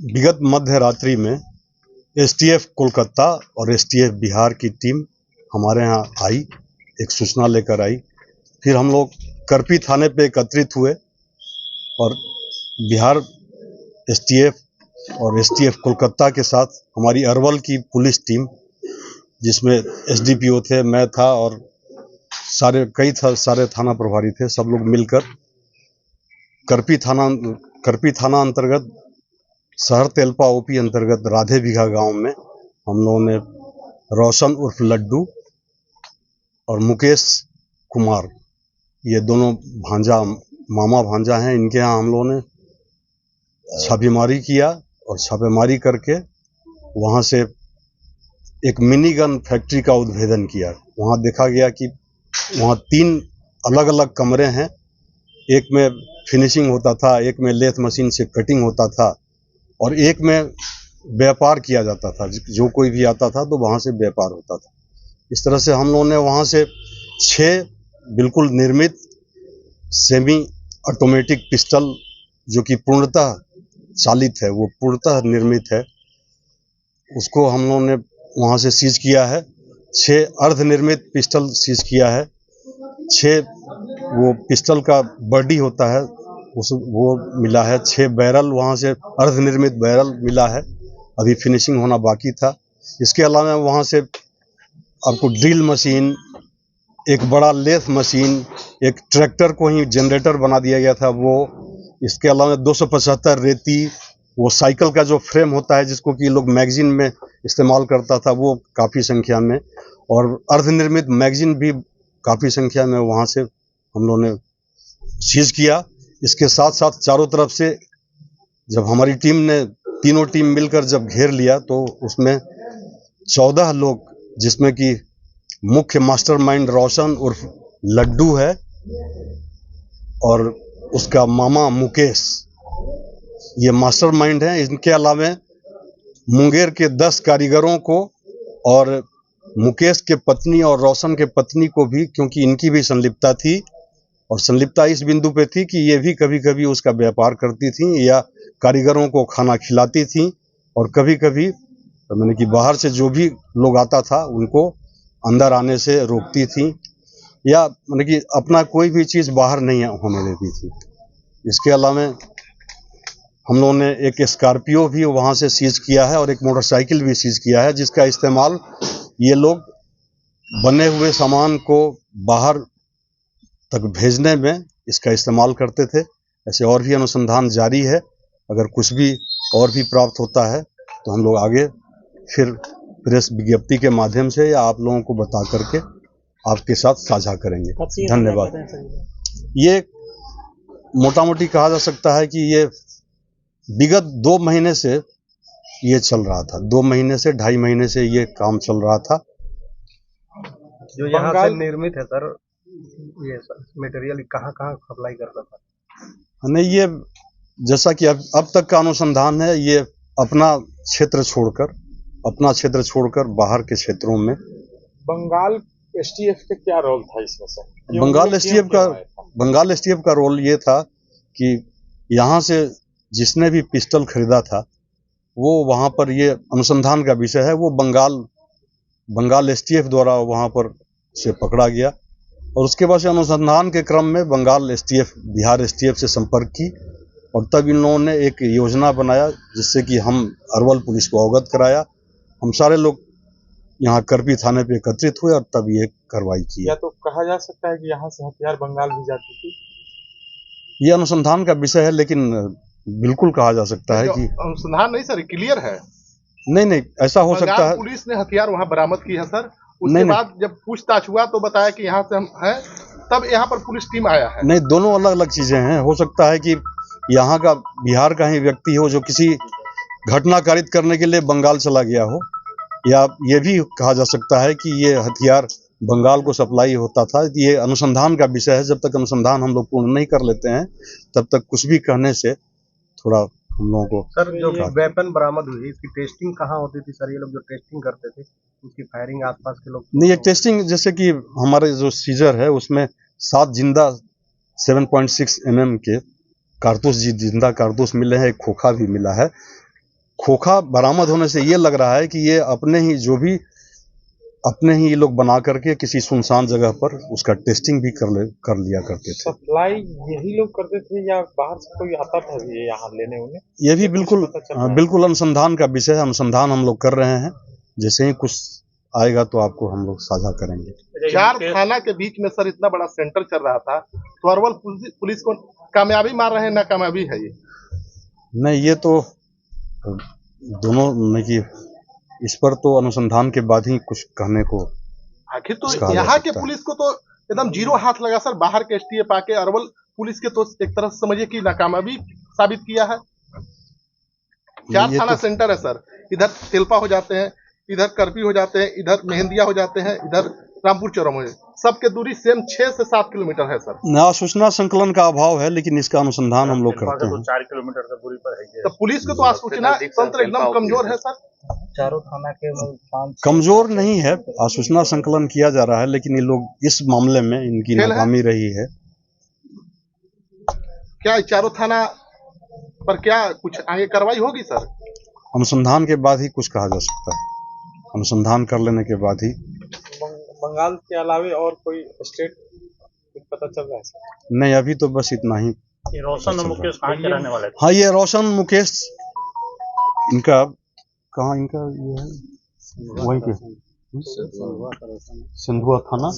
विगत मध्य रात्रि में एसटीएफ कोलकाता और एसटीएफ बिहार की टीम हमारे यहाँ आई, एक सूचना लेकर आई। फिर हम लोग करपी थाने पे एकत्रित हुए और बिहार एसटीएफ और एसटीएफ कोलकाता के साथ हमारी अरवल की पुलिस टीम, जिसमें एसडीपीओ थे, मैं था और सारे थाना प्रभारी थे, सब लोग मिलकर करपी थाना अंतर्गत शहर तेलपा ओपी अंतर्गत राधे बीघा गांव में हम लोगों ने रोशन उर्फ लड्डू और मुकेश कुमार, ये दोनों मामा भांजा हैं, इनके यहाँ हम लोगों ने छापेमारी किया और छापेमारी करके वहाँ से एक मिनी गन फैक्ट्री का उद्भेदन किया। वहाँ देखा गया कि वहाँ 3 अलग अलग कमरे हैं, एक में फिनिशिंग होता था, एक में लेथ मशीन से कटिंग होता था और एक में व्यापार किया जाता था। जो कोई भी आता था तो वहाँ से व्यापार होता था। इस तरह से हम लोगों ने वहाँ से 6 बिल्कुल निर्मित सेमी ऑटोमेटिक पिस्टल, जो कि पूर्णतः चालित है, वो पूर्णतः निर्मित है, उसको हम लोगों ने वहाँ से सीज किया है। 6 अर्धनिर्मित पिस्टल सीज किया है। 6 वो पिस्टल का बॉडी होता है वो मिला है। 6 बैरल वहाँ से अर्धनिर्मित बैरल मिला है, अभी फिनिशिंग होना बाकी था। इसके अलावा वहाँ से आपको ड्रिल मशीन, एक बड़ा लेथ मशीन, एक ट्रैक्टर को ही जनरेटर बना दिया गया था वो, इसके अलावा 275 रेती, वो साइकिल का जो फ्रेम होता है जिसको कि लोग मैगजीन में इस्तेमाल करता था, वो काफ़ी संख्या में, और अर्धनिर्मित मैगजीन भी काफ़ी संख्या में वहाँ से हम लोगों ने सीज किया। इसके साथ साथ चारों तरफ से जब हमारी टीम ने, तीनों टीम मिलकर जब घेर लिया तो उसमें 14 लोग, जिसमें कि मुख्य मास्टरमाइंड रोशन उर्फ लड्डू है और उसका मामा मुकेश, ये मास्टरमाइंड है। इनके अलावा मुंगेर के 10 कारीगरों को और मुकेश के पत्नी और रोशन के पत्नी को भी, क्योंकि इनकी भी संलिप्तता थी, और संलिप्तता इस बिंदु पे थी कि ये भी कभी कभी उसका व्यापार करती थी या कारीगरों को खाना खिलाती थी, और कभी कभी मैंने कि बाहर से जो भी लोग आता था उनको अंदर आने से रोकती थी, या मैंने कि अपना कोई भी चीज़ बाहर नहीं होने देती थी। इसके अलावा हम लोगों ने एक स्कॉर्पियो भी वहाँ से सीज किया है और एक मोटरसाइकिल भी सीज किया है, जिसका इस्तेमाल ये लोग बने हुए सामान को बाहर तक भेजने में इसका इस्तेमाल करते थे। ऐसे और भी अनुसंधान जारी है, अगर कुछ भी और भी प्राप्त होता है तो हम लोग आगे फिर प्रेस विज्ञप्ति के माध्यम से या आप लोगों को बता करके आपके साथ साझा करेंगे। धन्यवाद। ये मोटा मोटी कहा जा सकता है कि ये विगत 2 महीने से ये चल रहा था, 2 महीने से 2.5 महीने से ये काम चल रहा था। जो यहाँ से निर्मित है सर, ये मटेरियल कहाँ सप्लाई करता था? नहीं, ये जैसा कि अब तक का अनुसंधान है, ये अपना क्षेत्र छोड़कर बाहर के क्षेत्रों में। बंगाल एसटीएफ का क्या रोल था इसमें सर? बंगाल एसटीएफ का रोल ये था कि यहाँ से जिसने भी पिस्टल खरीदा था वो वहाँ पर, ये अनुसंधान का विषय है, वो बंगाल एसटीएफ द्वारा वहाँ पर से पकड़ा गया, और उसके बाद से अनुसंधान के क्रम में बंगाल एसटीएफ बिहार एसटीएफ से संपर्क की, और तब इन लोगों ने एक योजना बनाया जिससे कि हम अरवल पुलिस को अवगत कराया। हम सारे लोग यहाँ करपी थाने पे एकत्रित हुए और तब ये कार्रवाई की। या तो कहा जा सकता है कि यहाँ से हथियार बंगाल भी जाती थी? ये अनुसंधान का विषय है, लेकिन बिल्कुल कहा जा सकता है कि अनुसंधान नहीं सर, क्लियर है। नहीं, ऐसा हो सकता है। पुलिस ने हथियार वहाँ बरामद की है सर। उसके बाद जब पूछताछ हुआ तो बताया कि यहाँ से हम हैं, तब यहाँ पर पुलिस टीम आया है। नहीं, दोनों अलग अलग चीजें हैं। हो सकता है कि यहाँ का, बिहार का ही व्यक्ति हो जो किसी घटना कारित करने के लिए बंगाल चला गया हो, या ये भी कहा जा सकता है कि ये हथियार बंगाल को सप्लाई होता था। ये अनुसंधान का विषय है, जब तक अनुसंधान हम लोग पूर्ण नहीं कर लेते हैं तब तक कुछ भी कहने से थोड़ा हम लोगों को। सर, जो वेपन बरामद हुई इसकी टेस्टिंग कहाँ होती थी सर? ये लोग जो टेस्टिंग करते थे उसकी फायरिंग आसपास के लोग नहीं, ये टेस्टिंग जैसे कि हमारे जो सीजर है उसमें 7 जिंदा 7.6 mm के कारतूस, जिंदा कारतूस मिले हैं, एक खोखा भी मिला है। खोखा बरामद होने से ये लग रहा है कि ये अपने ही ये लोग बना करके किसी सुनसान जगह पर उसका टेस्टिंग भी कर लिया करते थे। सप्लाई यही लोग करते थे या बाहर से कोई आता था ये यहाँ लेने उन्हें? ये भी बिल्कुल अनुसंधान का विषय है। अनुसंधान हम लोग कर रहे हैं, जैसे ही कुछ आएगा तो आपको हम लोग साझा करेंगे। 4 थाना के बीच में सर इतना बड़ा सेंटर चल रहा था, तो अरवल पुलिस को कामयाबी मार रहे हैं, नाकामयाबी है ये? नहीं, ये तो दोनों में की इस पर तो अनुसंधान के बाद ही कुछ कहने को। आखिर तो यहाँ के पुलिस को तो एकदम जीरो हाथ लगा सर, बाहर के एसटीएफ आके अरवल पुलिस के तो एक तरह से समझिए कि नाकामयाबी साबित किया है। 4 थाना सेंटर है सर, इधर तेलपा हो जाते हैं, इधर करपी हो जाते हैं, इधर मेहंदिया हो जाते हैं, इधर रामपुर चौरम हो, सबके दूरी सेम 6 से 7 किलोमीटर है सर। नया सूचना संकलन का अभाव है, लेकिन इसका अनुसंधान हम लोग करते हैं। 4 किलोमीटर की दूरी पर है। तो पुलिस को तो आसूचना तंत्र एकदम कमजोर है सर। चारों थाना के कमजोर नहीं है, आसूचना संकलन किया जा रहा है, लेकिन ये लोग इस मामले में इनकी नाकामी रही है। क्या चारों थाना पर क्या कुछ आगे कार्रवाई होगी सर? अनुसंधान के बाद ही कुछ कहा जा सकता है, अनुसंधान कर लेने के बाद ही। बंगाल के अलावे और कोई स्टेट कुछ पता चल रहा है सर? नहीं, अभी तो बस इतना ही। ये रोशन और मुकेश कहाँ के रहने वाले थे? हाँ, ये रोशन मुकेश इनका कहाँ, इनका ये है वहीं के सिंधुआ थाना,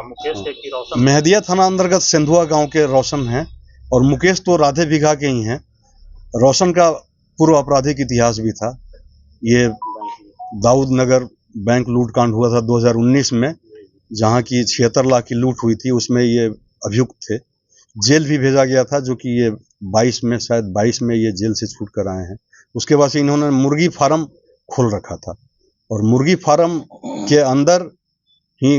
मुकेश के की रोशन मेहदिया थाना अंतर्गत सिंधुआ गांव के रोशन हैं, और मुकेश तो राधे बिघा के ही हैं। रोशन का पूर्व आपराधिक इतिहास भी था। ये दाऊद नगर बैंक लूट कांड हुआ था 2019 में, जहां की 76 लाख की लूट हुई थी, उसमें ये अभियुक्त थे। जेल भी भेजा गया था, जो कि ये 22 में ये जेल से छूट कर आए हैं। उसके बाद से इन्होंने मुर्गी फार्म खोल रखा था, और मुर्गी फार्म के अंदर ही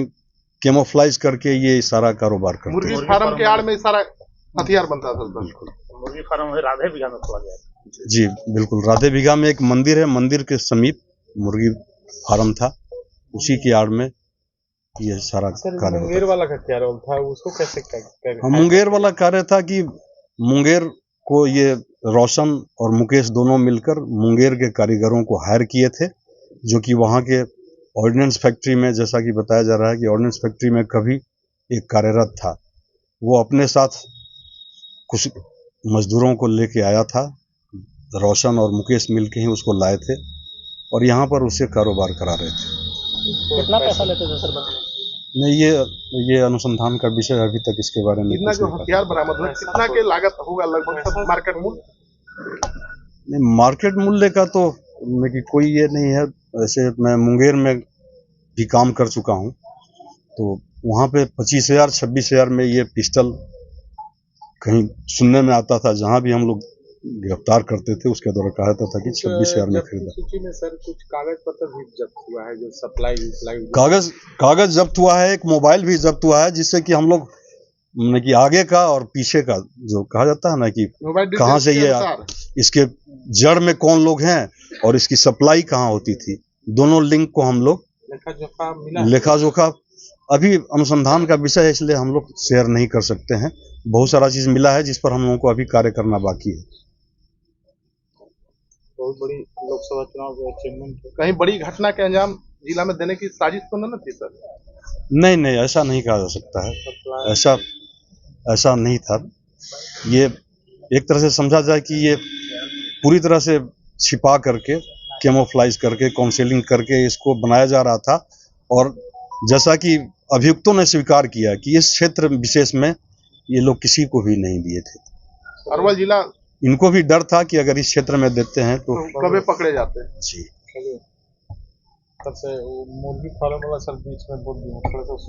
कैमोफ्लाइज करके ये सारा कारोबार करते मुर्गी फार्म के आड़ में सारा हथियार बनता था। बिल्कुल, मुर्गी फार्म राधे बिघा में खोला गया। जी बिल्कुल, राधे बिघा में एक मंदिर है, मंदिर के समीप मुर्गी फार्म था, उसी की आड़ में ये सारा कार्य। मुंगेर वाला का क्या रोल था, उसको कैसे मुंगेर वाला कार्य था कि मुंगेर को ये रोशन और मुकेश दोनों मिलकर मुंगेर के कारीगरों को हायर किए थे, जो कि वहाँ के ऑर्डिनेंस फैक्ट्री में, जैसा कि बताया जा रहा है कि ऑर्डिनेंस फैक्ट्री में कभी एक कार्यरत था। वो अपने साथ कुछ मजदूरों को लेके आया था, रोशन और मुकेश मिलके ही उसको लाए थे, और यहाँ पर उससे कारोबार करा रहे थे। कितना पैसा लेते थे सर? नहीं, ये अनुसंधान का विषय, अभी तक इसके बारे में इतना जो हथियार बरामद हुआ, कितना के लागत होगा लगभग सब मार्केट मूल्य? नहीं, मार्केट मूल्य का तो कि कोई ये नहीं है। ऐसे मैं मुंगेर में भी काम कर चुका हूँ, तो वहाँ पे 25,000 26,000 में ये पिस्टल कहीं सुनने में आता था। जहाँ भी हम लोग गिरफ्तार करते थे, उसके द्वारा कहा जाता था कि 26,000 में खरीदा। सूची में सर कुछ कागज पत्र भी जब्त हुआ है, जो सप्लाई कागज जब्त हुआ है, एक मोबाइल भी जब्त हुआ है, जिससे कि हम लोग कि आगे का और पीछे का जो कहा जाता है ना, कि कहाँ से ये इसके जड़ में कौन लोग हैं और इसकी सप्लाई कहाँ होती थी, दोनों लिंक को हम लोग लेखा जोखा अभी अनुसंधान का विषय है, इसलिए हम लोग शेयर नहीं कर सकते हैं। बहुत सारा चीज मिला है जिस पर हम लोगों को अभी कार्य करना बाकी है। बहुत बड़ी लोकसभा चुनाव के अचीवमेंट, कहीं बड़ी घटना के अंजाम जिला में देने की साजिश तो न थी सर? नहीं, ऐसा नहीं कहा जा सकता है, ऐसा नहीं था। ये एक तरह से समझा जाए कि ये पूरी तरह से छिपा करके, कैमोफ्लाइज करके, काउंसलिंग करके इसको बनाया जा रहा था। और जैसा कि अभियुक्तों ने स्वीकार किया कि इस क्षेत्र विशेष में ये लोग किसी को भी नहीं दिए थे। अरवल जिला, इनको भी डर था कि अगर इस क्षेत्र में देते हैं तो कभी पकड़े जाते हैं। जी, सबसे मुर्गी फार्म वाला सर बीच में बोल दिया थोड़ा सा।